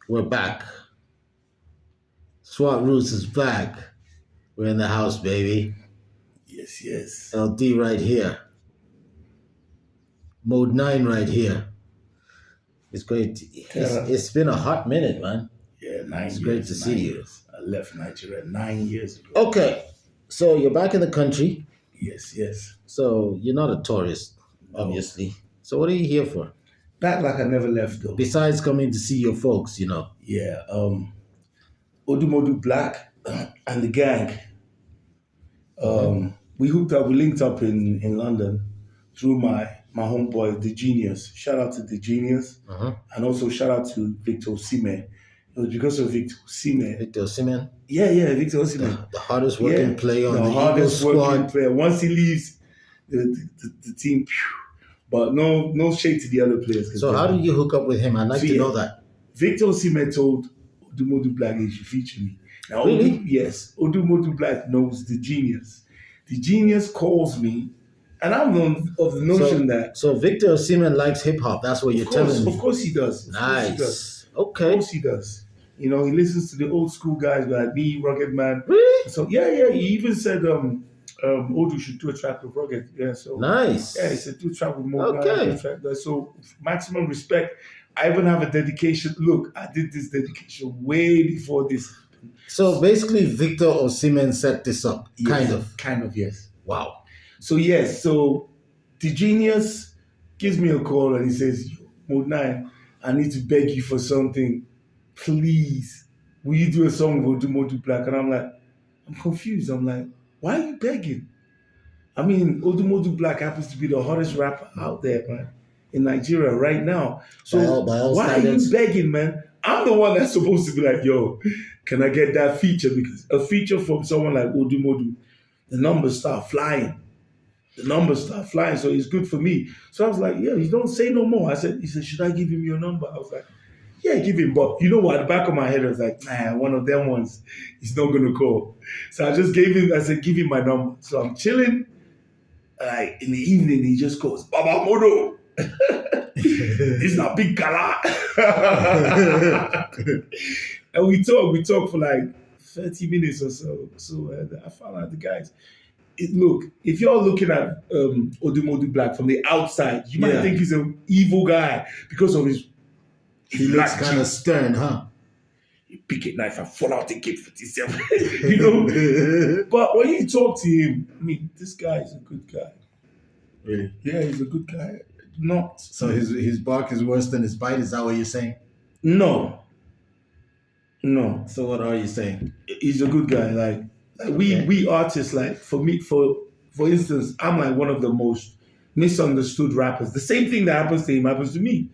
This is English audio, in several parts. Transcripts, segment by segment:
We're back. SWAT Roots is back. We're in the house, baby. Yes, yes. LD right here. Modenine right here. It's great. It's been a hot minute, man. Yeah, 9 years. It's great to see you. I left Nigeria 9 years ago. Okay, so you're back in the country. Yes, yes. So you're not a tourist, obviously. So what are you here for? Back like I never left, though. Besides coming to see your folks, Yeah, Odumodu Black and the gang. We hooked up, we linked up in London through my homeboy, The Genius. Shout out to The Genius. And also shout out to Victor Osimhen. It was because of Victor Osimhen. Victor Osimhen? Yeah, Victor Osimhen. The hardest working player on the hardest Eagles working squad. player. Once he leaves the team, but no shade to the other players. So how did you hook up with him? I'd like to know that. Victor Osimhen told Odumodu Black he should feature me. Now, really? Yes. Odumodu Black knows The Genius. The Genius calls me, and I'm of the notion that... So Victor Osimhen likes hip-hop. That's what you're telling me. Of course he does. Nice. Okay. Of course he does. He listens to the old school guys like me, Rugged Man. Really? So, yeah. He even said Odu should do a track with Rugged. Yeah, so... Nice. Yeah, he said do a track with Modenine. Okay. So, maximum respect. I even have a dedication. Look, I did this dedication way before this. So basically, Victor Osimhen set this up, yes, kind of, yes. Wow. So yes, so The Genius gives me a call and he says, Modenine, I need to beg you for something. Please, will you do a song with Odumodu Black? And I'm like, I'm confused. I'm like, why are you begging? I mean, Odumodu Black happens to be the hottest rapper out there, man, in Nigeria right now. So why are you begging, man? I'm the one that's supposed to be like, yo, can I get that feature? Because a feature from someone like Odumodu, the numbers start flying. So it's good for me. So I was like, yeah, you don't say no more. He said, should I give him your number? I was like, yeah, give him. But you know what? At the back of my head, I was like, one of them ones, he's not going to call. So I just gave him, I said, give him my number. So I'm chilling. Like in the evening, he just goes, Baba Modo. It's not big gala. And we talk for like 30 minutes or so. So I found out the guys. Look, if you're looking at Odumodu Black from the outside, you might think he's an evil guy because of his he looks kind of stern, huh? You pick a knife and fall out the gate 57, But when you talk to him, I mean, this guy is a good guy. Really? Yeah, he's a good guy. So his bark is worse than his bite. Is that what you're saying? No. So what are you saying? He's a good guy. Like we artists, like for me, for instance, I'm like one of the most misunderstood rappers. The same thing that happens to him happens to me.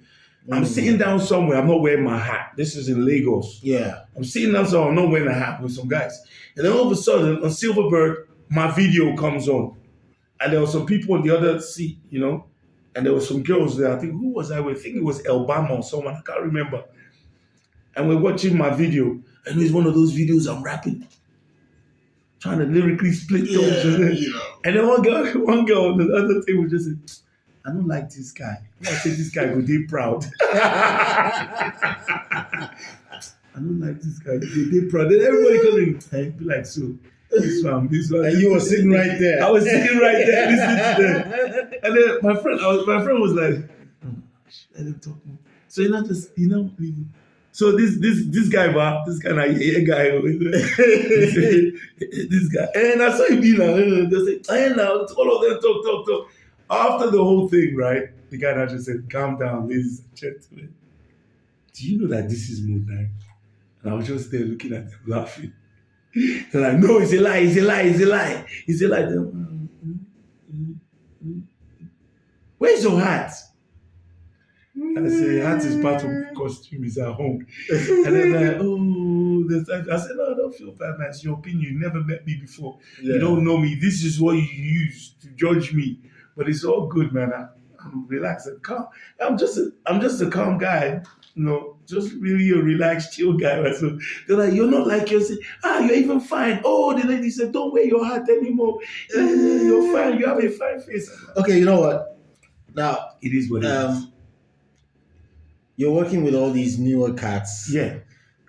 I'm sitting down somewhere. I'm not wearing my hat. This is in Lagos. Yeah. I'm sitting down somewhere. I'm not wearing a hat with some guys. And then all of a sudden, on Silverberg, my video comes on. And there were some people on the other seat, and there were some girls there. I think, who was I with? I think it was Elbama or someone. I can't remember. And we're watching my video. And it's one of those videos I'm rapping. Trying to lyrically split tones. And then one girl on the other table just said, I don't like this guy. I say this guy go dey proud. I don't like this guy. Go dey proud. Then everybody comes in and be like, so this one. And you were sitting right there. I was sitting right there listening to them. And then my friend was like, let him talk more. So So this guy, this kind of guy, this guy, and I saw him be like, they say, now all of them talk. After the whole thing, right? The guy now just said, calm down, ladies and gentlemen. Do you know that this is Modenine? And I was just there looking at them laughing. They're like, no, it's a lie. Where's your hat? I say, hat is part of my costume, is at home. And then like, I said, no, I don't feel bad, man. It's your opinion. You never met me before. Yeah. You don't know me. This is what you use to judge me. But it's all good, man. I'm relaxed and calm. I'm just a calm guy, just really a relaxed, chill guy. Right? So they're like, you're not like yourself. You're even fine. Oh, the lady said, don't wear your hat anymore. You're fine. You have a fine face. Okay, you know what? Now it is what it is. You're working with all these newer cats. Yeah.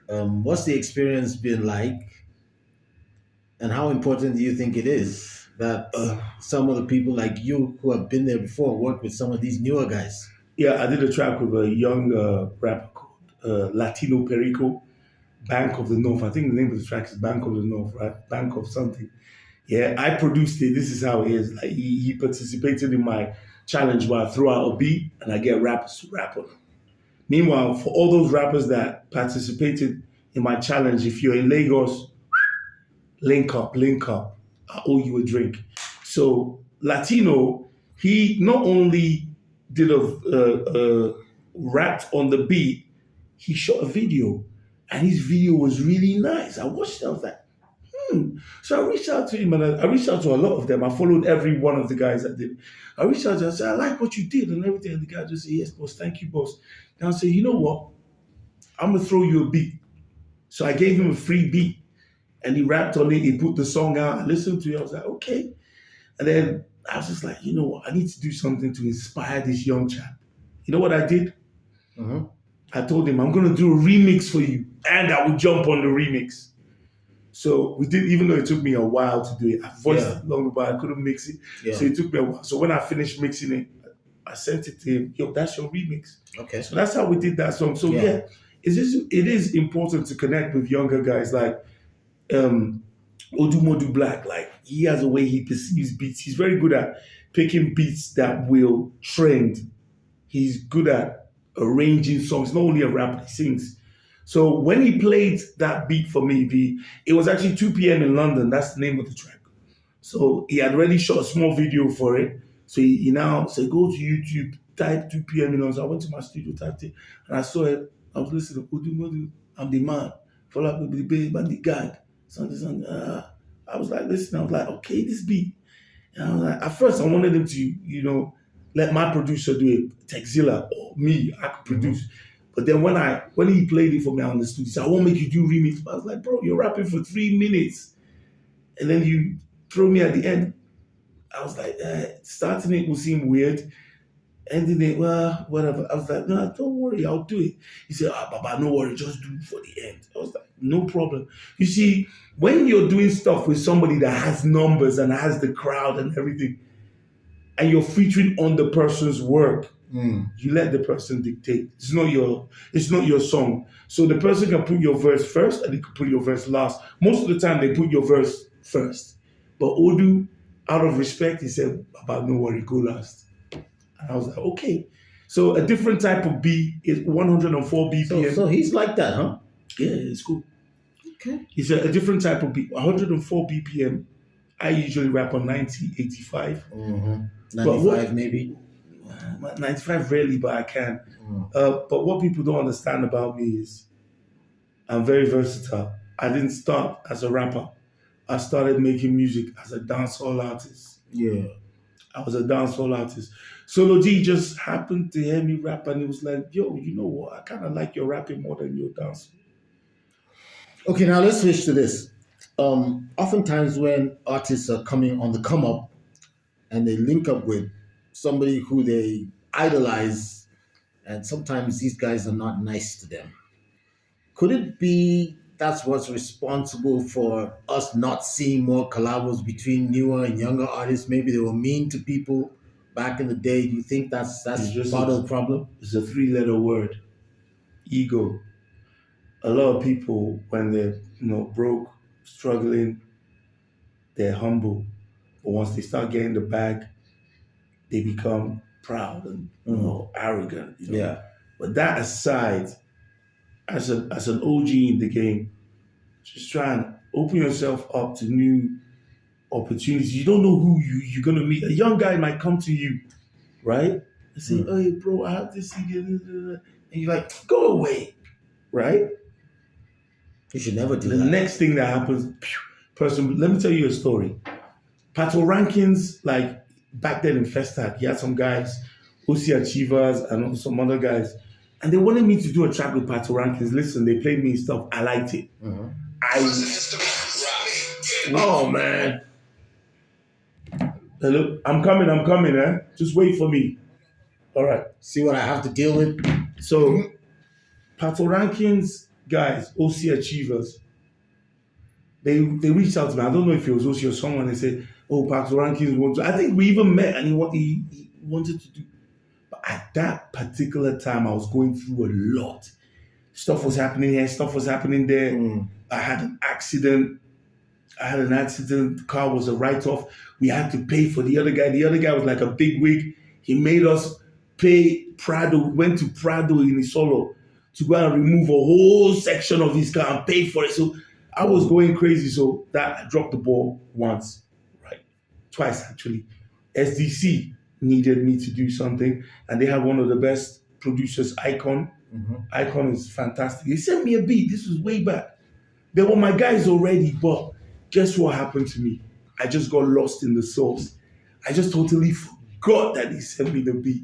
What's the experience been like, and how important do you think it is that Uh, some of the people like you who have been there before work with some of these newer guys? yeah, I did a track with a young rapper called Latino Perico, Bank of the North. I think the name of the track is Bank of the North, right? Bank of something. Yeah, I produced it. This is how it is. Like he participated in my challenge where I throw out a beat and I get rappers to rap on it. Meanwhile, for all those rappers that participated in my challenge, if you're in Lagos, link up, link up. I owe you a drink. So Latino, he not only did rapped on the beat, he shot a video, and his video was really nice. I watched it. I was like, hmm. So I reached out to him, and I reached out to a lot of them. I followed every one of the guys that did. I reached out to him and said, I like what you did and everything. And the guy just said, yes, boss. Thank you, boss. And I said, you know what? I'm gonna throw you a beat. So I gave him a free beat and he rapped on it. He put the song out. I listened to it. I was like, okay. And then I was just like, you know what? I need to do something to inspire this young chap. You know what I did? Mhm. I told him, I'm going to do a remix for you. And I will jump on the remix. So we did, even though it took me a while to do it. I voiced Yeah. it long, but I couldn't mix it. Yeah. So it took me a while. So when I finished mixing it, I sent it to him. Yo, that's your remix. Okay. So that's how we did that song. So Yeah. it is important to connect with younger guys like um, Odumodu Black. Like he has a way he perceives beats. He's very good at picking beats that will trend. He's good at arranging songs. Not only a rapper, he sings. So when he played that beat for me, it was actually 2 p.m. in London. That's the name of the track. So he had already shot a small video for it. So he now said, go to YouTube, type 2 p.m. So I went to my studio, typed it, and I saw it. I was listening to Odumodu, I'm the man. Follow up with the babe and the gang. Something, something. I was like, listen, I was like, okay, this beat. And I was like, at first I wanted him to, let my producer do it, Texzilla or me, I could produce. But then when he played it for me, I understood. He said, I won't make you do remix. But I was like, bro, you're rapping for 3 minutes. And then you throw me at the end. I was like, starting it will seem weird. Ending it, well, whatever. I was like, no, don't worry, I'll do it. He said, Baba, no worry, just do it for the end. I was like, no problem. You see, when you're doing stuff with somebody that has numbers and has the crowd and everything, and you're featuring on the person's work, you let the person dictate. It's not your song. So the person can put your verse first and they can put your verse last. Most of the time they put your verse first. But Odu, out of respect, he said, Baba, no worry, go last. And I was like, okay. So a different type of beat is 104 BPM. So he's like that, huh? Yeah, it's cool. Okay. He said a different type of beat, 104 BPM. I usually rap on 90, 85. 95 maybe. 95 rarely, but I can. But what people don't understand about me is I'm very versatile. I didn't start as a rapper. I started making music as a dancehall artist. Yeah. I was a dancehall artist. Solo G just happened to hear me rap and he was like, yo, you know what? I kind of like your rapping more than your dancing. Okay, now let's switch to this. Oftentimes when artists are coming on the come up and they link up with somebody who they idolize, and sometimes these guys are not nice to them. Could it be that's what's responsible for us not seeing more collabos between newer and younger artists? Maybe they were mean to people back in the day. Do you think that's It's just part of the problem? It's a 3-letter word, ego. A lot of people, when they're broke, struggling, they're humble. But once they start getting the bag, they become proud and arrogant. Yeah. But that aside, as an OG in the game, just try and open yourself up to new opportunities. You don't know who you're gonna meet. A young guy might come to you, right? And say, hey bro, I have this CD, and you're like, go away, right? You should never do The that. next thing that happens, person, let me tell you a story. Pato Rankins, like back then in Festac, he had some guys, OC Achievers and some other guys, and they wanted me to do a track with Pato Rankins. Listen, they played me stuff. I liked it. Oh man. Hello, I'm coming, Just wait for me. All right. See what I have to deal with? So Pato Rankings guys, OC Achievers, they reached out to me. I don't know if it was OC or someone. They said, "Oh, Pato Rankings wants to." I think we even met, and he wanted to do. But at that particular time, I was going through a lot. Stuff was happening here. Stuff was happening there. I had an accident. The car was a write-off. We had to pay for the other guy. The other guy was like a big wig. He made us pay Prado. We went to Prado in Isolo to go and remove a whole section of his car and pay for it. So I was going crazy. So that I dropped the ball once, right? Twice actually. SDC needed me to do something, and they have one of the best producers, Icon. Icon is fantastic. He sent me a beat. This was way back. They were my guys already, but guess what happened to me? I just got lost in the sauce. I just totally forgot that he sent me the beat.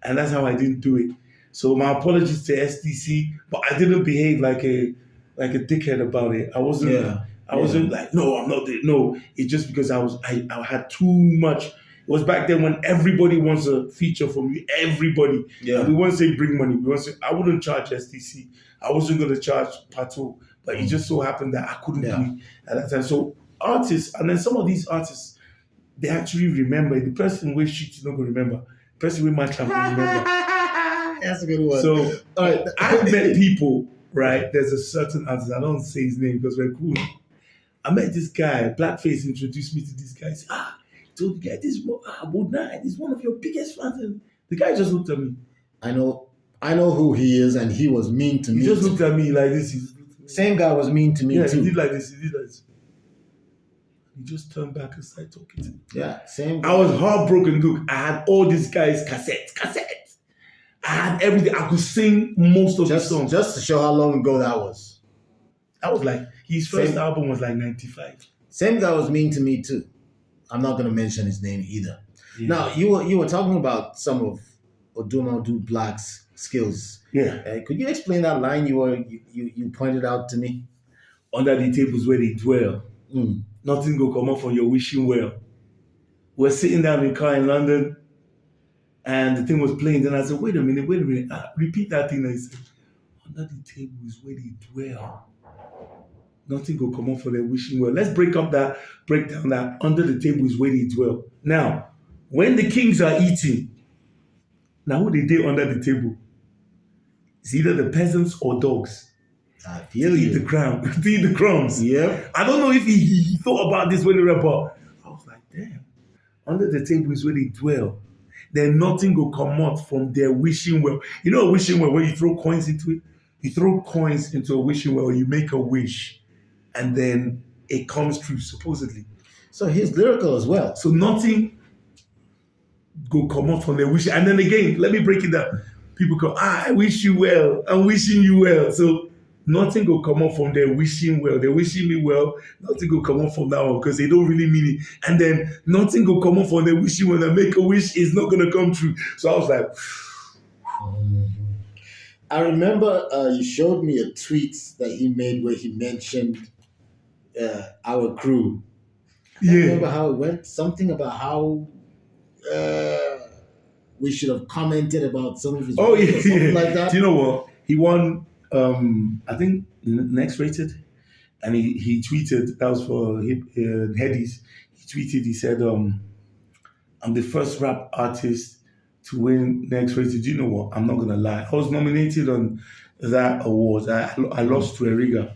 And that's how I didn't do it. So my apologies to SDC, but I didn't behave like a dickhead about it. I wasn't like, no, I'm not. No, it's just because I had too much. It was back then when everybody wants a feature from you. Everybody. Yeah. And we won't say bring money. We won't say, I wouldn't charge SDC. I wasn't going to charge Pato. But it just so happened that I couldn't do it at that time. So artists, and then some of these artists, they actually remember. The person with shit is not going to remember. The person with match will remember. That's a good one. So I've met people, right? There's a certain artist, I don't say his name because we're cool. I met this guy, Blackface introduced me to this guy. He said, told the guy, this is Modenine. He's one of your biggest fans. And the guy just looked at me. I know who he is, and he was mean to me. He just looked at me like this. Same guy was mean to me too. He did like this. He He just turned back and started talking to me. Yeah, same guy. I was heartbroken. Look, I had all these guys' cassettes. I had everything. I could sing most of the songs. Just to show how long ago that was. I was like, his first album was like 95. Same guy was mean to me too. I'm not going to mention his name either. Yeah. Now, you were talking about some of Odumodu Black's skills. Yeah. Could you explain that line you pointed out to me? Under the tables where they dwell. Nothing go come up for your wishing well. We're sitting down in a car in London, and the thing was playing. Then I said, wait a minute. Repeat that thing. And he said, under the table is where they dwell. Nothing go come up for their wishing well. Let's break down that under the table is where they dwell. Now, when the kings are eating, now who they do under the table? It's either the peasants or dogs. I feel you. To eat the crumbs. Yeah. I don't know if he thought about this when he read, but I was like, damn. Under the table is where they dwell. Then nothing will come out from their wishing well. You know a wishing well, when you throw coins into it? You throw coins into a wishing well, you make a wish, and then it comes true, supposedly. So he's lyrical as well. So nothing go come out from their wishing. And then again, let me break it down. People go, I wish you well. I'm wishing you well. So nothing will come up from their wishing well. They're wishing me well. Nothing will come up from that one because they don't really mean it. And then nothing will come up from their wishing well. They make a wish, it's not going to come true. So I was like, I remember you showed me a tweet that he made where he mentioned our crew. I remember how it went. Something about how we should have commented about some of his work or something like that. Do you know what? He won, I think, Next Rated. And he tweeted, that was for Headies. He tweeted, he said, I'm the first rap artist to win Next Rated. Do you know what? I'm not going to lie. I was nominated on that award. I lost to Eriga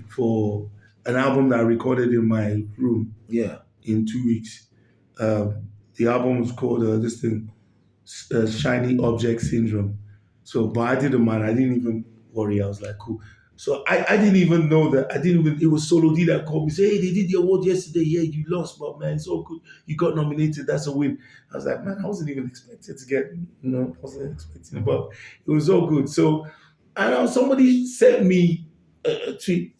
for an album that I recorded in my room in 2 weeks. The album was called Shiny Object Syndrome. So, but I didn't mind. I didn't even worry. I was like, cool. So I didn't even know that. It was Solo D that called me, say, hey, they did the award yesterday. Yeah, you lost, but man, it's all good. You got nominated. That's a win. I was like, man, I wasn't even expected to get, I wasn't expecting it, but it was all good. So, I know somebody sent me a tweet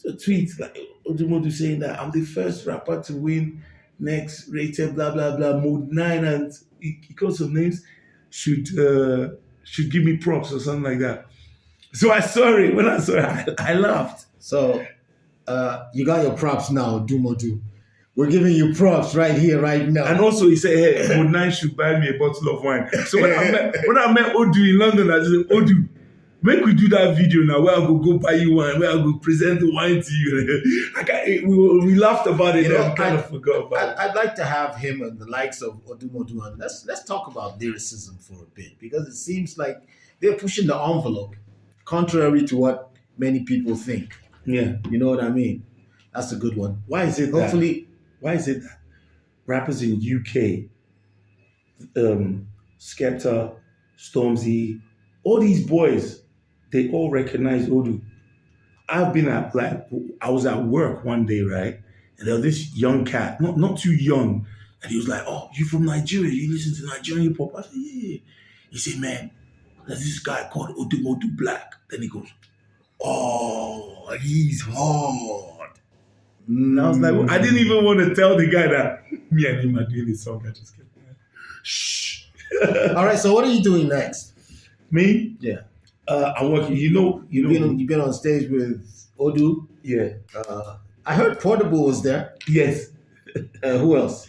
like Odumodu saying that I'm the first rapper to win Next Rated, blah, blah, blah, Modenine, and he called some names, should give me props or something like that. So I saw it. When I saw it, I laughed. So you got your props now, Odumodu. We're giving you props right here, right now. And also he said, hey, Modenine should buy me a bottle of wine. So when I met Odu in London, I just said, Odu, Make we do that video now where I go buy you wine, where I go present the wine to you. We laughed about it You know, and kind of forgot about it. I'd like to have him and the likes of Odumodu, and let's talk about lyricism for a bit because it seems like they're pushing the envelope, contrary to what many people think. Yeah. You know what I mean? That's a good one. Why is it Hopefully, why is it that rappers in UK, Skepta, Stormzy, all these boys, they all recognize Odu. I've been at like I was at work one day, right? And there was this young cat, not too young, and he was like, "Oh, you from Nigeria? You listen to Nigerian hip hop?" I said, "Yeah." He said, "Man, there's this guy called Odumodu Black." Then he goes, "Oh, he's hard." And I was like, I didn't even want to tell the guy that me and him are doing this song. I just kept, shh. all right. So what are you doing next? Me, Yeah, I'm working. you've been on stage with Odu. Yeah. I heard Portable was there. Yes. Who else?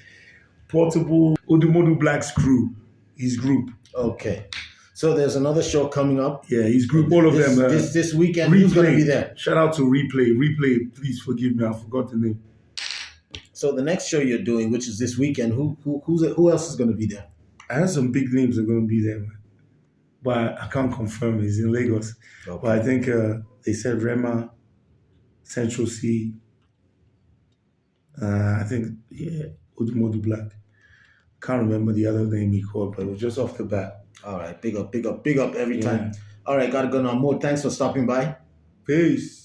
Portable, Odumodu Black's crew, his group. Okay. So there's another show coming up. Yeah, his group, all of them. This weekend, who's going to be there? Shout out to Replay. Replay, please forgive me, I forgot the name. So the next show you're doing, which is this weekend, who else is going to be there? I heard some big names are going to be there, man. But I can't confirm it. It's in Lagos. Okay. But I think they said Rema, Central C. I think, yeah, Odumodu Black. Can't remember the other name he called, but it was just off the bat. All right. Big up every time. All right. Got to go now. Mo, thanks for stopping by. Peace.